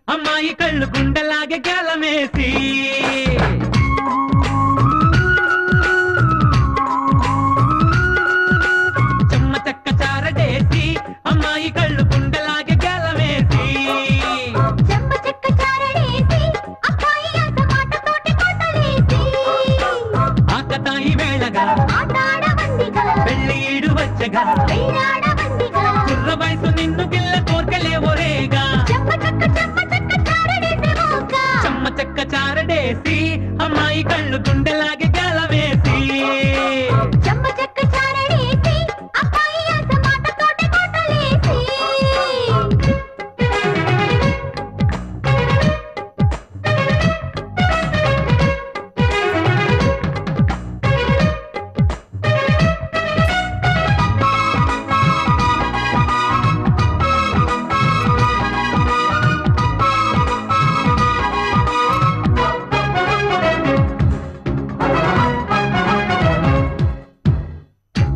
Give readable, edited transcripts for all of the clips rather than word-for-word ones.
అమ్మాయి కళ్ళు గుండెలాగే గలమేసి చెమ్మ చెక్క చారడేసి అమ్మాయి కళ్ళు గుండెలాగే గలమేసి చెమ్మ చెక్క చారడేసి అబ్బాయి అంత మాటతోటి కొట్టలేసి ఆకతాయి వేళగా ఆటాడవందిగా పెళ్లి ఈడు వచ్చగా వేరాడవందిగా కుర్ర వయసు నిన్ను గిల్ల కోర్కెలే ఒరేగా చెమ్మ చెక్క చారడేసి మోక చెమ్మ చెక్క చారడేసి అమ్మాయి కళ్ళు గుండెలాగే గలమేసి చెమ్మ చెక్క చారడేసి అబ్బాయి అంత మాటతోటి కొట్టలేసి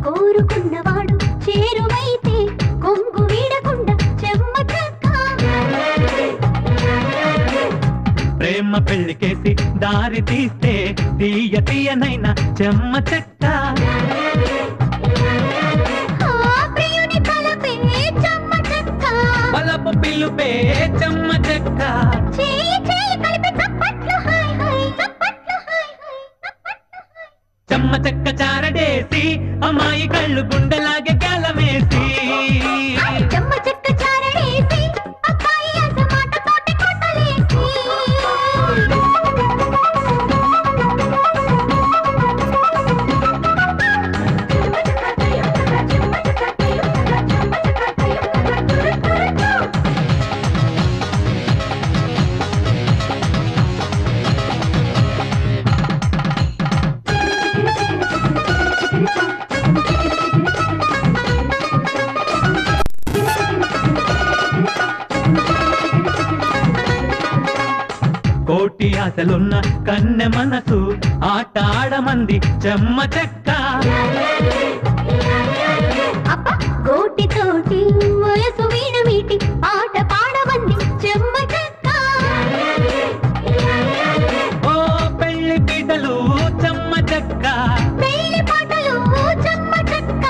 కోరుకున్నవాడు చేరువైతే కొంగు వీడకుండా చెమ్మ చెక్క ప్రేమ పెళ్లికేసి దారి తీస్తే తీయ తీయనైనా చెమ్మ చెక్క ప్రియుని తలపే చెమ్మ చెక్క బలపు పిలుపే చెమ్మ చెక్క చేయి చేయి కలిపి చప్పట్లు హాయ్ హాయ్ చప్పట్లు హాయ్ హాయ్ చప్పట్లు హాయ్ చెమ్మ చెక్క చారడేసి అమ్మాయి కళ్ళు గుండెలాగే గలమేసి చెమ్మ చెక్క చారడేసి అబ్బాయి అంత మాటతోటి కొట్టలేసి కోటి ఆశలున్న కన్నె మనసు ఆట ఆడమంది చెమ్మ చెక్క అప్ప గోటి తోటి వయసు వీణ వీటి పాట పాడవంది చెమ్మ చెక్క ఓ పెళ్లి పీటలు చెమ్మ చెక్క పెళ్లి పాటలు చెమ్మ చెక్క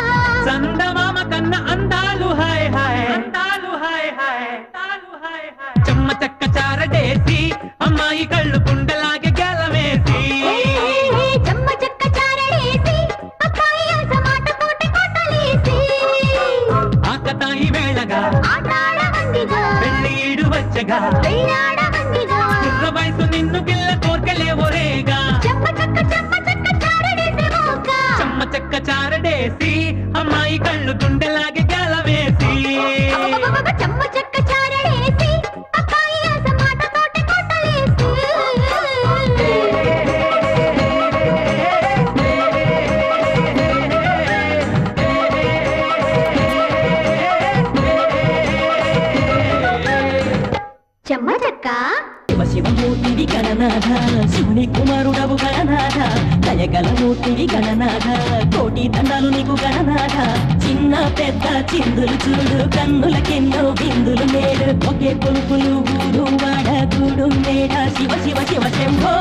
చందమామ కన్న అందాలు హాయ్ హాయ్ అందాలు హాయ్ హాయ్ అందాలు హాయ్ హాయ్ చెమ్మ చెక్క చారడేసి అమ్మాయి కళ్ళు గుండెలాగే గలమేసి చెమ్మ చెక్క చారడేసి అబ్బాయి అంత మాటతోటి కొట్టలేసి ఆకతాయి వేళగా ఆటాడవందిగా పెళ్లి ఈడు వచ్చగా వేరాడవందిగా కుర్ర వయసు నిన్ను గిల్ల కోర్కెలే ఒరేగా చెమ్మ చెక్క చారడేసి మోక చెమ్మ చెక్క చారడేసి అమ్మాయి కళ్ళు గుండెలాగే గలమేసి చెమ్మ చెక్క చారడేసి అబ్బాయి అంత మాటతోటి కొట్టలేసి చెమ్మ చెక్క శివమూర్తివి గణనాథ శివుని కుమారుడవు గణనాథ దయగలమూర్తివి గణనాథ కోటి దండాలు నీకు గణనాథ చిన్న పెద్ద చిందులు చూడు కన్నులకెన్నో బిందులు మేలు ఒకే కొలుపులు ఊరు వాడ గూడు మేడ శివ శివ శివ శంభో